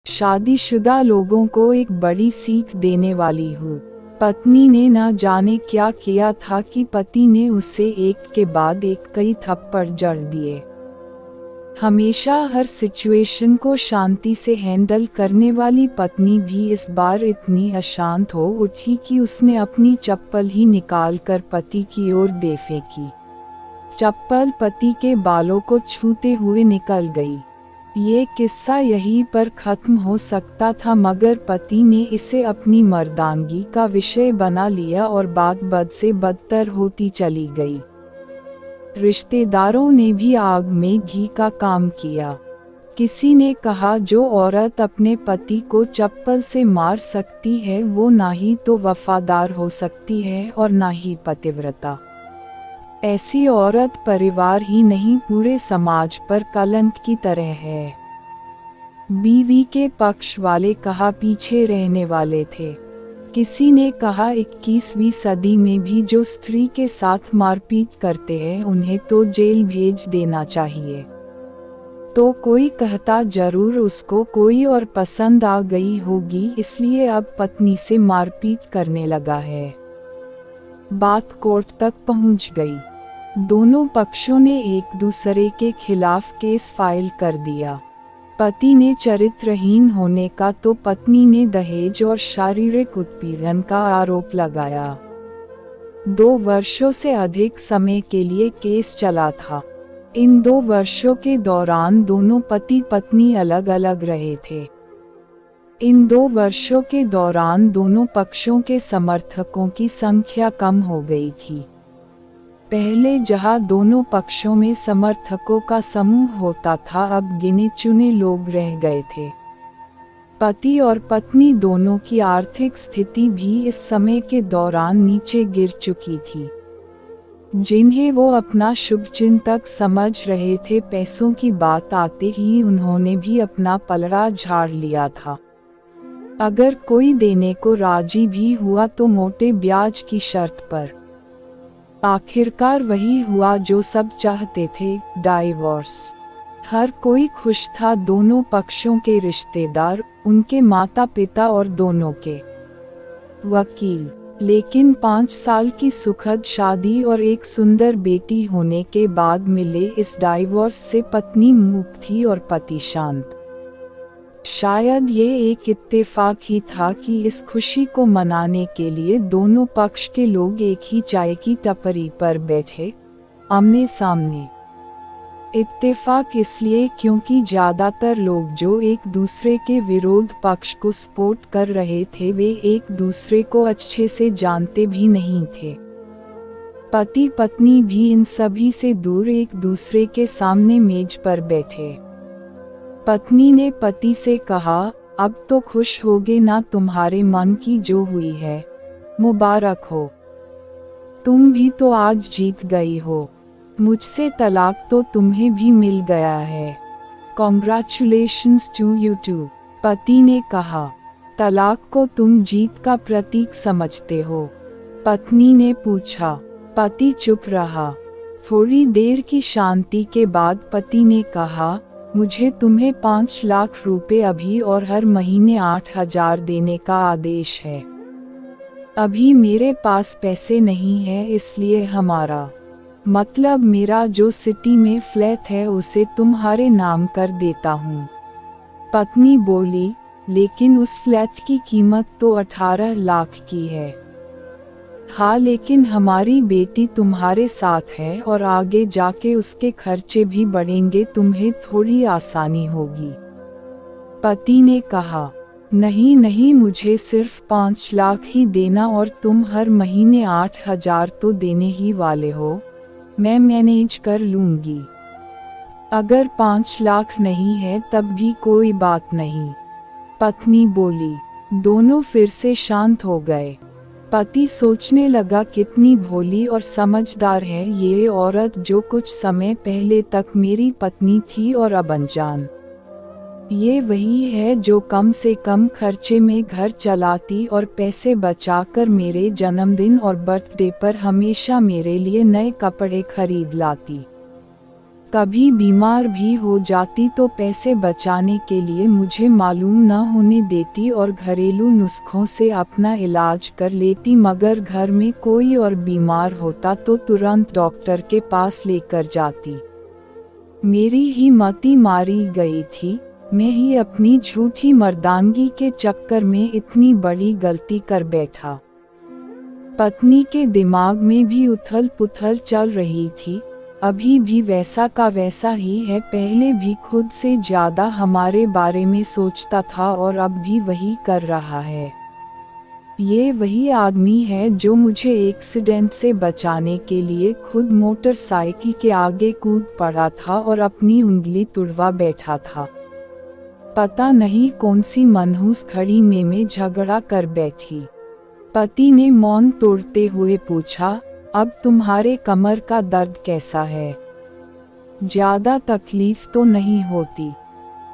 शादीशुदा लोगों को एक बड़ी सीख देने वाली हूँ। पत्नी ने न जाने क्या किया था कि पति ने उसे एक के बाद एक कई थप्पड़ जड़ दिए। हमेशा हर सिचुएशन को शांति से हैंडल करने वाली पत्नी भी इस बार इतनी अशांत हो उठी कि उसने अपनी चप्पल ही निकालकर पति की ओर दे फेंकी। चप्पल पति के बालों को छूते हुए निकल गई। ये किस्सा यहीं पर खत्म हो सकता था, मगर पति ने इसे अपनी मर्दानगी का विषय बना लिया और बात बद से बदतर होती चली गई। रिश्तेदारों ने भी आग में घी का काम किया। किसी ने कहा, जो औरत अपने पति को चप्पल से मार सकती है वो ना ही तो वफादार हो सकती है और ना ही पतिव्रता। ऐसी औरत परिवार ही नहीं पूरे समाज पर कलंक की तरह है। बीवी के पक्ष वाले कहा पीछे रहने वाले थे। किसी ने कहा 21वीं सदी में भी जो स्त्री के साथ मारपीट करते हैं उन्हें तो जेल भेज देना चाहिए। तो कोई कहता जरूर उसको कोई और पसंद आ गई होगी इसलिए अब पत्नी से मारपीट करने लगा है। बात कोर्ट तक पहुंच गई। दोनों पक्षों ने एक दूसरे के खिलाफ केस फाइल कर दिया। पति ने चरित्रहीन होने का तो पत्नी ने दहेज और शारीरिक उत्पीड़न का आरोप लगाया। 2 वर्षों से अधिक समय के लिए केस चला था। इन 2 वर्षों के दौरान दोनों पति पत्नी अलग अलग रहे थे। इन 2 वर्षों के दौरान दोनों पक्षों के समर्थकों की संख्या कम हो गई थी। पहले जहां दोनों पक्षों में समर्थकों का समूह होता था, अब गिने चुने लोग रह गए थे। पति और पत्नी दोनों की आर्थिक स्थिति भी इस समय के दौरान नीचे गिर चुकी थी। जिन्हें वो अपना शुभचिंतक समझ रहे थे, पैसों की बात आते ही उन्होंने भी अपना पलड़ा झाड़ लिया था। अगर कोई देने को राजी भी हुआ तो मोटे ब्याज की शर्त पर। आखिरकार वही हुआ जो सब चाहते थे, डाइवोर्स। हर कोई खुश था, दोनों पक्षों के रिश्तेदार, उनके माता पिता और दोनों के वकील। लेकिन 5 साल की सुखद शादी और एक सुंदर बेटी होने के बाद मिले इस डाइवोर्स से पत्नी मूक थी और पति शांत। शायद ये एक इत्तेफाक ही था कि इस खुशी को मनाने के लिए दोनों पक्ष के लोग एक ही चाय की टपरी पर बैठे, आमने सामने। इत्तेफाक इसलिए क्योंकि ज्यादातर लोग जो एक दूसरे के विरोध पक्ष को सपोर्ट कर रहे थे वे एक दूसरे को अच्छे से जानते भी नहीं थे। पति पत्नी भी इन सभी से दूर एक दूसरे के सामने मेज पर बैठे। पत्नी ने पति से कहा, अब तो खुश होगे ना, तुम्हारे मन की जो हुई है, मुबारक हो। तुम भी तो आज जीत गई हो। मुझसे तलाक तो तुम्हें भी मिल गया है। Congratulations to you too. पति ने कहा, तलाक को तुम जीत का प्रतीक समझते हो? पत्नी ने पूछा। पति चुप रहा। थोड़ी देर की शांति के बाद पति ने कहा, मुझे तुम्हें 5 लाख रुपए अभी और हर महीने 8,000 देने का आदेश है। अभी मेरे पास पैसे नहीं है, इसलिए हमारा मतलब मेरा जो सिटी में फ्लैट है उसे तुम्हारे नाम कर देता हूँ। पत्नी बोली, लेकिन उस फ्लैट की कीमत तो 18 लाख की है। हाँ, लेकिन हमारी बेटी तुम्हारे साथ है और आगे जाके उसके खर्चे भी बढ़ेंगे, तुम्हें थोड़ी आसानी होगी। पति ने कहा, नहीं नहीं, मुझे सिर्फ 5 लाख ही देना और तुम हर महीने 8,000 तो देने ही वाले हो, मैं मैनेज कर लूंगी। अगर 5 लाख नहीं है तब भी कोई बात नहीं। पत्नी बोली। दोनों फिर से शांत हो गए। पति सोचने लगा, कितनी भोली और समझदार है ये औरत जो कुछ समय पहले तक मेरी पत्नी थी और अब अनजान। ये वही है जो कम से कम खर्चे में घर चलाती और पैसे बचाकर मेरे जन्मदिन और बर्थडे पर हमेशा मेरे लिए नए कपड़े खरीद लाती। कभी बीमार भी हो जाती तो पैसे बचाने के लिए मुझे मालूम न होने देती और घरेलू नुस्खों से अपना इलाज कर लेती, मगर घर में कोई और बीमार होता तो तुरंत डॉक्टर के पास लेकर जाती। मेरी ही मति मारी गई थी, मैं ही अपनी झूठी मर्दानगी के चक्कर में इतनी बड़ी गलती कर बैठा। पत्नी के दिमाग में भी उथल पुथल चल रही थी, अभी भी वैसा का वैसा ही है, पहले भी खुद से ज्यादा हमारे बारे में सोचता था और अब भी वही कर रहा है। ये वही आदमी है जो मुझे एक्सीडेंट से बचाने के लिए खुद मोटरसाइकिल के आगे कूद पड़ा था और अपनी उंगली तुड़वा बैठा था। पता नहीं कौन सी मनहूस घड़ी में झगड़ा कर बैठी। पति ने मौन तोड़ते हुए पूछा, अब तुम्हारे कमर का दर्द कैसा है? ज्यादा तकलीफ तो नहीं होती?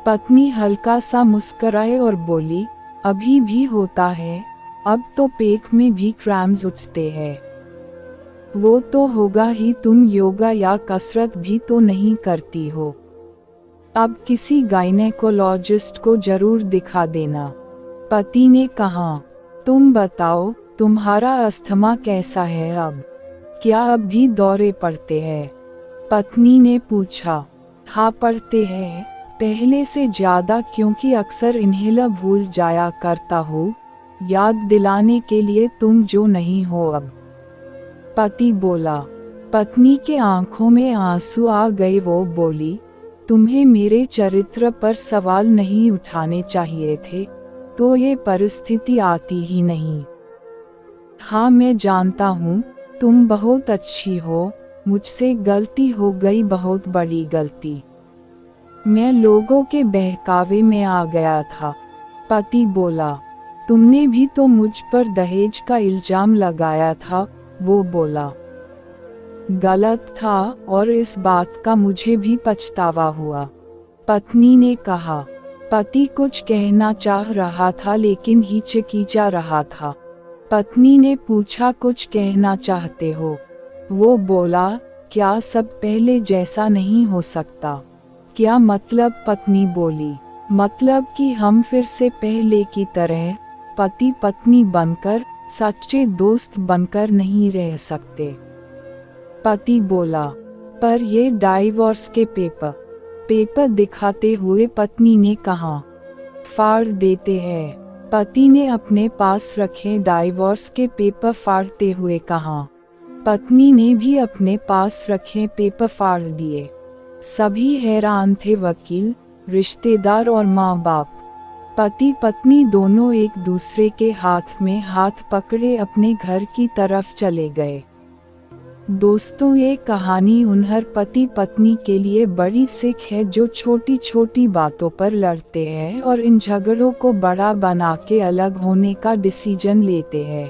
पत्नी हल्का सा मुस्कुराए और बोली, अभी भी होता है, अब तो पेट में भी क्रैम्स उठते हैं। वो तो होगा ही, तुम योगा या कसरत भी तो नहीं करती हो। अब किसी गायनेकोलॉजिस्ट को जरूर दिखा देना। पति ने कहा, तुम बताओ, तुम्हारा अस्थमा कैसा है अब? क्या अब भी दौरे पड़ते हैं? पत्नी ने पूछा। हाँ पड़ते हैं, पहले से ज्यादा, क्योंकि अक्सर इन्हेलर भूल जाया करता हूँ, याद दिलाने के लिए तुम जो नहीं हो अब। पति बोला। पत्नी के आंखों में आंसू आ गए, वो बोली, तुम्हें मेरे चरित्र पर सवाल नहीं उठाने चाहिए थे, तो ये परिस्थिति आती ही नहीं। हाँ मैं जानता हूँ, तुम बहुत अच्छी हो, मुझसे गलती हो गई, बहुत बड़ी गलती। मैं लोगों के बहकावे में आ गया था। पति बोला। तुमने भी तो मुझ पर दहेज का इल्जाम लगाया था, वो बोला। गलत था और इस बात का मुझे भी पछतावा हुआ, पत्नी ने कहा। पति कुछ कहना चाह रहा था लेकिन हिचकिचा रहा था। पत्नी ने पूछा, कुछ कहना चाहते हो? वो बोला, क्या सब पहले जैसा नहीं हो सकता? क्या मतलब? पत्नी बोली, मतलब कि हम फिर से पहले की तरह पति पत्नी बनकर, सच्चे दोस्त बनकर नहीं रह सकते। पति बोला, पर ये डाइवोर्स के पेपर दिखाते हुए पत्नी ने कहा, फाड़ देते हैं। पति ने अपने पास रखे डाइवोर्स के पेपर फाड़ते हुए कहा। पत्नी ने भी अपने पास रखे पेपर फाड़ दिए। सभी हैरान थे, वकील, रिश्तेदार और माँ बाप। पति पत्नी दोनों एक दूसरे के हाथ में हाथ पकड़े अपने घर की तरफ चले गए। दोस्तों, ये कहानी उन हर पति पत्नी के लिए बड़ी सीख है जो छोटी छोटी बातों पर लड़ते हैं और इन झगड़ों को बड़ा बना के अलग होने का डिसीजन लेते हैं।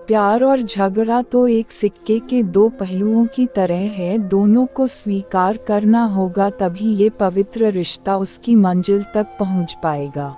प्यार और झगड़ा तो एक सिक्के के दो पहलुओं की तरह है, दोनों को स्वीकार करना होगा, तभी ये पवित्र रिश्ता उसकी मंजिल तक पहुंच पाएगा।